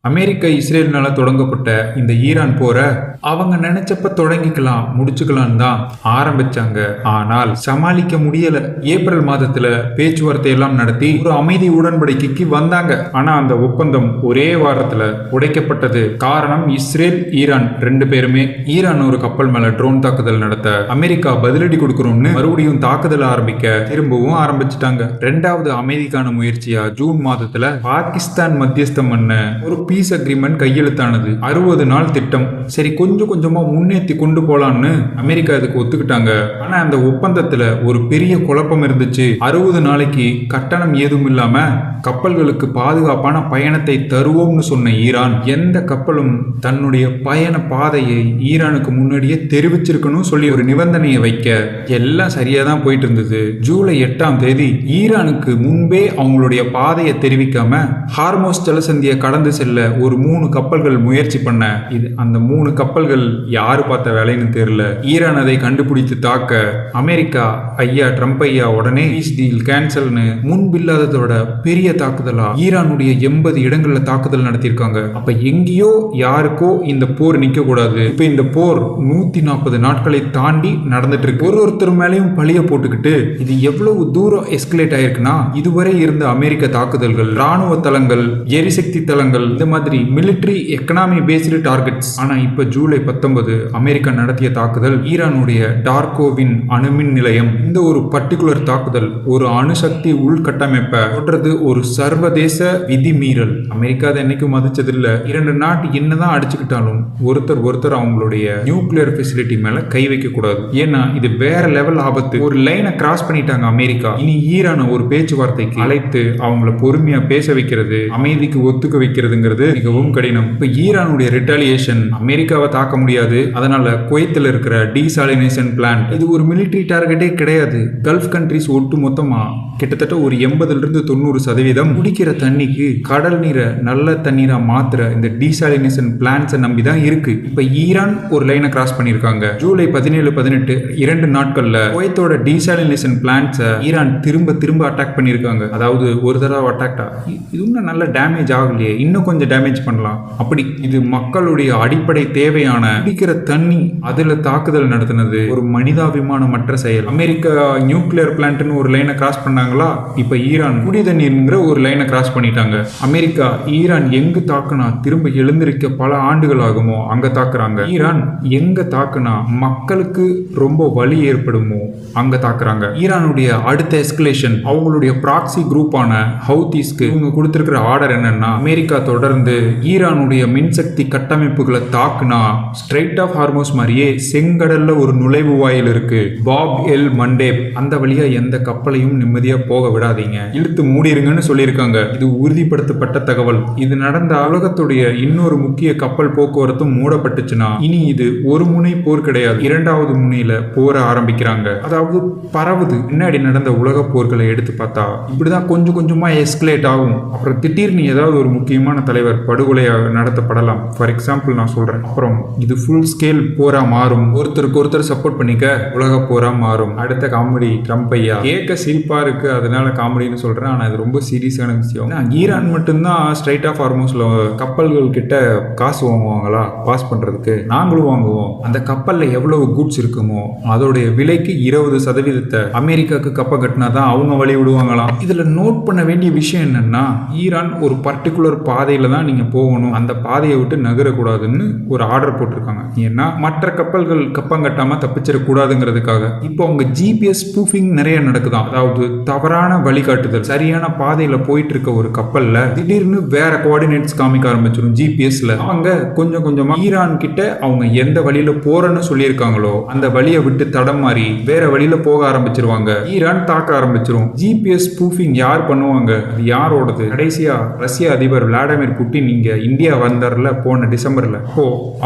America இஸ்ரேல்னால தொடங்கப்பட்ட இந்த Iran போரை அவங்க நினைச்சப்ப தொடங்கிக்கலாம் முடிச்சுக்கலாம் தான் ஆரம்பிச்சாங்க. ஆனால் சமாளிக்க முடியல. ஏப்ரல் மாதத்துல பேச்சுவார்த்தை எல்லாம் நடத்தி ஒரு அமைதி உடன்படிக்கைக்கு வந்தாங்க. ஆனா அந்த ஒப்பந்தம் ஒரே வாரத்துல உடைக்கப்பட்டது. காரணம் இஸ்ரேல் ஈரான் ரெண்டு பேருமே. ஈரான் ஒரு கப்பல் மேல ட்ரோன் தாக்குதல் நடத்த அமெரிக்கா பதிலடி கொடுக்கணும்னு மறுபடியும் தாக்குதல் ஆரம்பிக்க திரும்பவும் ஆரம்பிச்சுட்டாங்க. ரெண்டாவது அமைதிக்கான முயற்சியா ஜூன் மாதத்துல பாகிஸ்தான் மத்தியஸ்தம் பண்ண ஒரு பீஸ் அக்ரிமெண்ட் கையெழுத்தானது. 60 நாள் திட்டம். சரி, கொஞ்சம் கொஞ்சமா முன்னேற்றி கொண்டு போலான்னு அமெரிக்கா இதுக்கு ஒத்துக்கிட்டாங்க. ஆனா அந்த ஒப்பந்தத்துல ஒரு பெரிய குழப்பம் இருந்துச்சு. 60 நாளைக்கு கட்டணம் ஏதும் இல்லாம கப்பல்களுக்கு பாதுகாப்பான பயணத்தை தருவோம்னு சொன்ன ஈரான் எந்த கப்பலும் தன்னுடைய பயண பாதையை ஈரானுக்கு முன்னாடியே தெரிவிச்சிருக்கணும் சொல்லி ஒரு நிபந்தனையை வைக்க எல்லாம் சரியா தான் போயிட்டு இருந்தது. ஜூலை 8ஆம் தேதி ஈரானுக்கு முன்பே அவங்களுடைய பாதையை தெரிவிக்காம ஹார்மோஸ் ஜலசந்தியை கடந்து செல்ல ஒரு 3 கப்பல்கள் முயற்சி பண்ண. இது அந்த 3 கப்பல்கள் யாரு பார்த்த வேலைன்னு தெரியல. ஈரான் அதை கண்டுபிடித்து தாக்க அமெரிக்கா ஐயா ட்ரம்ப் ஐயா உடனே பீஸ் டீல் கேன்சல்னு முன்பில்லாததோட பெரிய தாக்குதலா ஈரானுடைய 80 இடங்கள்ல தாக்குதல் நடத்தியிருக்காங்க. அப்ப எங்கேயோ யாருக்கோ இந்த போர் நிக்க கூடாது. இப்ப இந்த போர் 140 நாட்களை தாண்டி நடந்துட்டு இருக்கு. ஒருத்தர் மேலேயும் பழிய போட்டுக்கிட்டு இது எவ்வளவு தூரம் எஸ்கலேட் ஆயிருக்குன்னா, இதுவரை இருந்த அமெரிக்க தாக்குதல்கள் ராணுவ தளங்கள், எரிசக்தி தளங்கள், இந்த மாதிரி மிலிட்டரி எக்கனாமி பேஸ்டு டார்கெட்ஸ். ஆனா இப்ப ஜூலை 19 அமெரிக்கா நடத்திய தாக்குதல் ஈரானுடைய டார்கோவின் அணுமின் நிலையம். இந்த ஒரு பர்டிகுலர் தாக்குதல் ஒரு அணுசக்தி உள்கட்டமைப்பை தொடர்றது ஒரு சர்வதேச விதி மீறல். அமெரிக்கா அதை என்னைக்கும் மதிச்சதில்ல. 2 நாட்டு என்னதான் அடிச்சுக்கிட்டாலும் ஒருத்தர் அவங்களுடைய நியூக்ளியர் ஃபெசிலிட்டி மேல கை வைக்க கூடாது. ஏன்னா இது வேற லெவல் ஆபத்து. ஒரு லைனை கிராஸ் பண்ணிட்டாங்க அமெரிக்கா. இனி ஈரானை ஒரு பேச்சுவார்த்தைக்கு அழைத்து அவங்கள பொறுமையா பேச வைக்கிறது, அமைதிக்கு ஒத்துக்க வைக்கிறதுங்கிறது மிகவும் கடினம். இப்ப ஈரானுடைய ரிட்டாலியேஷன் அமெரிக்காவை தாக்க முடியாது. அதனால குவைத்தில் இருக்கிற டீசாலினேஷன் பிளான்ட் இது ஒரு மிலிட்டரி டார்கெட்டே கிடையாது. கல்ஃப் கண்ட்ரிஸ் ஒட்டு மொத்தமா கிட்டத்தட்ட ஒரு 80-90% குடிக்கிற தண்ணிக்கு கடல் நீரை நல்ல தண்ணீரா மாத்திர இந்த டீசாலினேஷன் பிளான்ட்ஸை நம்பி தான் இருக்கு. இப்ப ஈரான் ஒரு லைனை கிராஸ் பண்ணிருக்காங்க. ஜூலை 17-18 2 நாட்கள்ல குவைத்தோட டீசாலினேஷன் பிளான்ட்ஸை ஈரான் திரும்ப அட்டாக் பண்ணிருக்காங்க. அதாவது ஒரு தடவை அட்டாக்டா இது இன்னும் நல்ல டேமேஜ் ஆகலையே, இன்னும் கொஞ்சம் டேமேஜ் பண்ணலாம். அப்படி இது மக்களுடைய அடிப்படை தேவையான குடிக்கிற தண்ணி அதுல தாக்குதல் நடத்தினது ஒரு மனிதாபிமானமற்ற செயல். அமெரிக்கா நியூக்ளியர் பிளான்ட்னு ஒரு லைனை கிராஸ் பண்ணாங்களா, இப்ப ஈரான் குடி தண்ணீர்ங்கிற ஒரு லைனை கிராஸ் பண்ணிட்டாங்க. அமெரிக்கா ஈரான் எங்கு தாக்குனா திரும்ப எழுந்திருக்க பல ஆண்டுகள் ஆகுமோ அங்க தாக்குறாங்க. ஈரான் எங்க தாக்குனா மக்களுக்கு ரொம்ப வலி ஏற்படுமோ அங்க தாக்குறாங்க. ஈரானுடைய அடுத்த எஸ்கலேஷன் அவங்களுடைய ப்ராக்சி குரூப்பான ஹவுதீஸ்க்கு இவங்க கொடுத்திருக்கிற ஆர்டர் என்னன்னா, அமெரிக்கா தொடர்ந்து ஈரானுடைய மின்சக்தி கட்டமைப்புகளை தாக்குனா ஸ்ட்ரைட் ஆஃப் ஹார்மோஸ் மாதிரியே செங்கடல்ல ஒரு நுழைவு வாயில் இருக்கு, பாப் எல் மண்டேப், அந்த வழியா எந்த கப்பலையும் நிம்மதியா போக விடாதீங்க, இழுத்து மூடிருங்கன்னு சொல்லியிருக்காங்க. இது உறுதிப்படுத்தப்பட்ட தகவல். இது நடந்த உலகத்துடைய இன்னொரு முக்கிய கப்பல் போக்குவரத்தும் மூடப்பட்டுச்சுன்னா இனி இது ஒரு முனை போர் கிடையாது, 2வது முனையில போர ஆரம்பிக்கிறாங்க. அதாவது பரவுது. முன்னாடி நடந்த உலக போர்களை எடுத்து பார்த்தா இப்படிதான் கொஞ்சம் கொஞ்சமா எஸ்கலேட் ஆகும். அப்புறம் திடீர்னு ஏதாவது ஒரு முக்கியமான தலைவர் படுகொலையாக நடத்தப்படலாம். ஃபார் எக்ஸாம்பிள் நான் சொல்றேன். அப்புறம் இது ஃபுல் ஸ்கேல் போரா மாறும். ஒருத்தருக்கு ஒருத்தர் சப்போர்ட் பண்ணிக்க உலக போரா மாறும். அடுத்த காமெடி ட்ரம்ப் ஐயா. கேட்க சிரிப்பா இருக்கு, அதனால காமெடின்னு சொல்றேன். ஆனா இது ரொம்ப சீரியஸான விஷயம். ஈரான் மட்டும்தான் ஸ்ட்ரைட் ஆஃப் ஹார்மோஸ்ல கப்பல்கள் கிட்ட காசு வாங்குவாங்களா பாஸ் பண்றதுக்கு? நாங்களும் வாங்குவோம். அந்த கப்பல்ல எவ்வளவு கூட்ஸ் இருக்குமோ அதோடைய விலைக்கு 20% அமெரிக்காவுக்கு கப்பல் கட்டினாதான் அவங்க வழி விடுவாங்களாம். இதுல நோட் பண்ண வேண்டிய விஷயம் என்னன்னா, ஈரான் ஒரு பர்டிகுலர் பாதையில தான் நீங்க போகணும், அந்த பாதையை விட்டு நகரக்கூடாதுன்னு ஒரு ஆர்டர் போட்டிருக்காங்க. ஏன்னா மற்ற கப்பல்கள் கப்பம் கட்டாம தப்பிச்சிடக்கூடாதுங்கிறதுக்காக. இப்போ அவங்க ஜிபிஎஸ் ஸ்பூஃபிங் நிறைய நடக்குதான். அதாவது தவறான வழிகாட்டுதல். சரியான பாதையில போயிட்டு இருக்க ஒரு கப்பல்ல திடீர்னு வேற கோஆர்டினேட்ஸ் காமிக்க ஆரம்பிச்சிடும் ஜிபிஎஸ்ல. அவங்க கொஞ்சம் கொஞ்சமா ஈரான் கிட்ட அவங்க எந்த வழியில போறன்னு சொல்லியிருக்காங்களோ அந்த வழியை விட்டு தடம் மாறி வேற வழியில போக ஆரம்பிச்சிருவாங்க. ஈரான் தாக்க ஆரம்பிச்சிரும். ஜிபிஎஸ் ஸ்பூஃபிங் யார் பண்ணுவாங்க? அது யாரோடது? கடைசியா ரஷ்ய அதிபர் விளாடிமிர் புட்டின் இங்க இந்தியா வந்தார்ல போன டிசம்பர்ல.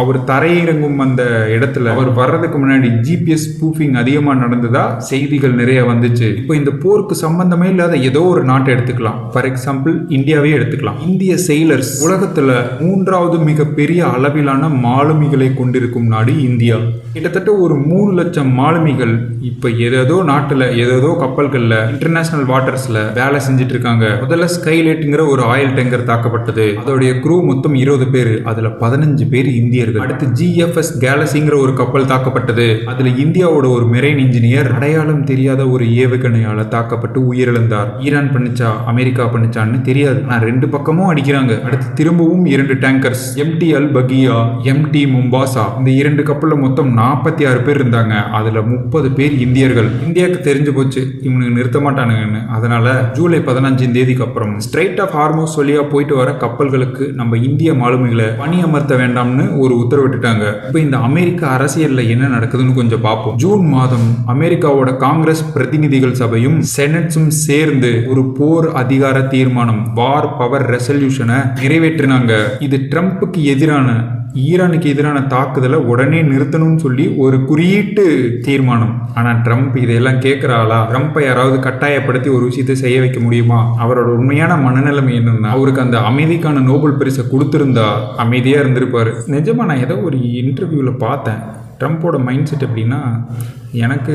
அவர் தரையிறங்கும் அந்த இடத்துல அவர் வர்றதுக்கு முன்னாடி ஜிபிஎஸ் ஸ்பூஃபிங் அதிகமா நடந்ததா செய்திகள் நிறைய வந்துச்சு. இப்போ இந்த போருக்கு சம்பந்தமே இல்லாத ஏதோ ஒரு நாட்டை எடுத்துக்கலாம். ஃபார் எக்ஸாம்பிள் இந்தியாவே எடுத்துக்கலாம். இந்திய செயிலர்ஸ் உலகத்துல 3வது மிகப்பெரிய அளவிலான மாலுமிகளை கொண்டிருக்கும் நாடு இந்தியா. கிட்டத்தட்ட ஒரு 3 லட்சம் மாலுமிகள் இப்ப ஏதோ நாட்டுல ஏதோ கப்பல்கள்ல இன்டர்நேஷனல் வாட்டர்ஸ்ல வேலை செஞ்சுட்டு இருக்காங்க. முதல்ல ஸ்கைலைட்ங்கிற ஒரு ஆயில் டேங்கர் தாக்கப்பட்டது. அதோடைய க்ரூ மொத்தம் 20 பேர், அதுல 15 பேர் இந்தியர்கள். அடுத்து GFS கேலக்சிங்கிற ஒரு கப்பல் தாக்கப்பட்டது. அதுல இந்தியாவோட ஒரு மெரைன் இன்ஜினியர் அடையாளம் தெரியாத ஒரு ஏவுகணையால தாக்கப்பட்டு உயிரிழந்தார். ஈரான் பண்ணிச்சா அமெரிக்கா பண்ணிச்சான்னு தெரியாது, ஆனா ரெண்டு பக்கமும் அடிக்கிறாங்க. அடுத்து திரும்பவும் 2 டேங்கர்ஸ், MT அல் பகியா, MT மும்பாசா. இந்த 2 கப்பல்ல மொத்தம் 46 பேர் இருந்தாங்க. அதுல 30 பேர் இந்தியர்கள். இந்தியாவுக்கு தெரிஞ்சு போச்சு இவனுக்கு நிறுத்த மாட்டானுங்கன்னு. அதனால ஜூலை 15 தேதிக்கு அப்புறம் ஸ்ட்ரைட் ஆஃப் ஹார்மோஸ் வழியா போயிட்டு வர கப்பல்களுக்கு நம்ம இந்திய மாலுமிகளை பணி அமர்த்த வேண்டாம்னு ஒரு உத்தரவிட்டுட்டாங்க. இப்போ இந்த அமெரிக்க அரசியல்ல என்ன நடக்குதுன்னு கொஞ்சம் பார்ப்போம். ஜூன் மாதம் அமெரிக்காவோட காங்கிரஸ் பிரதிநிதிகள் சபையும் செனட்ஸும் சேர்ந்து ஒரு போர் அதிகார தீர்மானம், வார் பவர் ரெசல்யூஷனை நிறைவேற்றினாங்க. இது ட்ரம்ப்புக்கு எதிரான, ஈரானுக்கு எதிரான தாக்குதலை உடனே நிறுத்தணும்னு சொல்லி ஒரு குறியீட்டு தீர்மானம். ஆனா ட்ரம்ப் இதெல்லாம் கேட்கிறாளா? ட்ரம்ப்பை யாராவது கட்டாயப்படுத்தி ஒரு விஷயத்தை செய்ய வைக்க முடியுமா? அவரோட உண்மையான மனநிலைமை என்னன்னா, அவருக்கு அந்த அமைதிக்கான நோபல் பரிசை கொடுத்திருந்தா அமைதியா இருந்திருப்பாரு. நிஜமா நான் ஏதோ ஒரு இன்டர்வியூல பார்த்தேன், ட்ரம்ப்போட மைண்ட் செட் எப்படின்னா, எனக்கு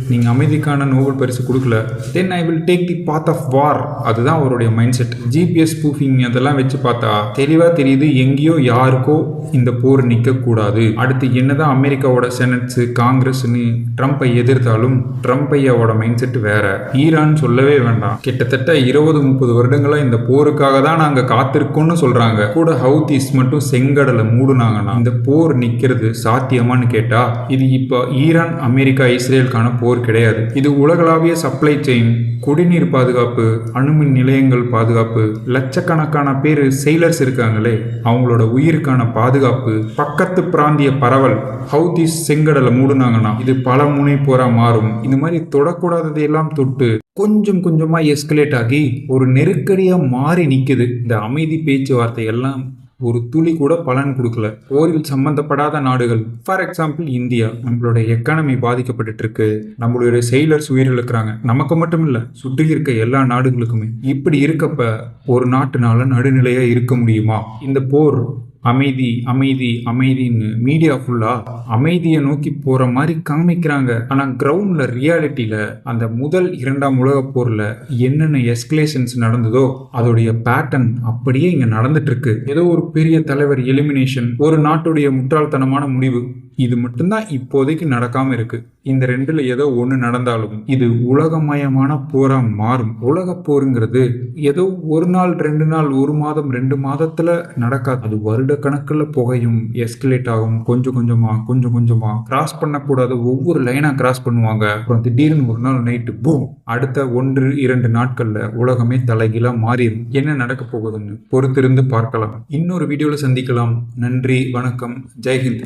நீங்கள் அமைதிக்கான நோபல் பரிசு கொடுக்கல, then I will take the path of war. அதுதான் அவருடைய மைண்ட் செட். GPS ஸ்பூஃபிங் அதெல்லாம் வச்சு பார்த்தா தெளிவாக தெரியுது எங்கேயோ யாருக்கோ இந்த போர் நிற்கக்கூடாது. அடுத்து என்னதான் அமெரிக்காவோட செனட்ஸு காங்கிரஸ்ன்னு ட்ரம்ப்பை எதிர்த்தாலும் ட்ரம்ப் ஐயாவோட மைண்ட் செட் வேற. ஈரான் சொல்லவே வேண்டாம், கிட்டத்தட்ட 20-30 வருடங்களாக இந்த போருக்காக தான் நாங்கள் காத்திருக்கோம்னு சொல்கிறாங்க. கூட ஹவுதீஸ் மட்டும் செங்கடலை மூடுனாங்கன்னா இந்த போர் நிற்கிறது சாத்தியமானு கேட்டா, இது இப்போ ஈரான் அமெரிக்கா இஸ்ரேலுக்கான போர் கிடையாது. இது உலகளாவிய சப்ளை செயின், குடிநீர் பாதுகாப்பு, அணுமின் நிலையங்கள் பாதுகாப்பு, லட்சக்கணக்கான பேர் செயலர்ஸ் இருக்காங்களே அவங்களோட உயிருக்கான பாதுகாப்பு, பக்கத்து பிராந்திய பரவல். ஹவுதீஸ் செங்கடலை மூடுனாங்கன்னா இது பல முனை போரா மாறும். இந்த மாதிரி தொடக்கூடாததையெல்லாம் தொட்டு கொஞ்சம் கொஞ்சமா எஸ்கலேட் ஆகி ஒரு நெருக்கடியா மாறி நிக்குது. இந்த அமைதி பேச்சுவார்த்தை எல்லாம் ஒரு துளி கூட பலன் கொடுக்கல. போரில் சம்பந்தப்படாத நாடுகள், ஃபார் எக்ஸாம்பிள் இந்தியா, நம்மளோட எக்கானமி பாதிக்கப்பட்டு இருக்கு, நம்மளுடைய செயலர்ஸ் உயிரிழக்கிறாங்க. நமக்கு மட்டும் இல்ல, சுற்றி இருக்க எல்லா நாடுகளுக்குமே. இப்படி இருக்கப்ப ஒரு நாட்டுனால நடுநிலையா இருக்க முடியுமா? இந்த போர் அமைதி அமைதி அமைதின்னு மீடியா ஃபுல்லா அமைதியை நோக்கி போற மாதிரி காமிக்கிறாங்க. ஆனா கிரவுண்ட்ல ரியாலிட்டியில அந்த முதல் 2ஆம் உலக போர்ல என்னென்ன எஸ்கலேஷன்ஸ் நடந்ததோ அதோடைய பேட்டர்ன் அப்படியே இங்க நடந்துட்டு இருக்கு. ஏதோ ஒரு பெரிய தலைவர் எலிமினேஷன், ஒரு நாட்டுடைய முட்டாள்தனமான முடிவு, இது மட்டும்தான் இப்போதைக்கு நடக்காம இருக்கு. இந்த ரெண்டுல ஏதோ ஒண்ணு நடந்தாலும் இது உலகமயமான போரா மாறும். உலக போருங்கிறது ஏதோ ஒரு நாள் 2 நாள், 1 மாதம் 2 மாதத்துல நடக்காது. அது வருட கணக்குல புகையும், எஸ்கலேட் ஆகும். கொஞ்சம் கொஞ்சமா கிராஸ் பண்ணக்கூடாத ஒவ்வொரு லைனா கிராஸ் பண்ணுவாங்க. அப்புறம் திடீர்னு ஒரு நாள் நைட்டு பூம், அடுத்த 1-2 நாட்கள்ல உலகமே தலைகீழா மாறிடும். என்ன நடக்க போகுதுன்னு பொறுத்திருந்து பார்க்கலாம். இன்னொரு வீடியோல சந்திக்கலாம். நன்றி, வணக்கம், ஜெய்ஹிந்த்.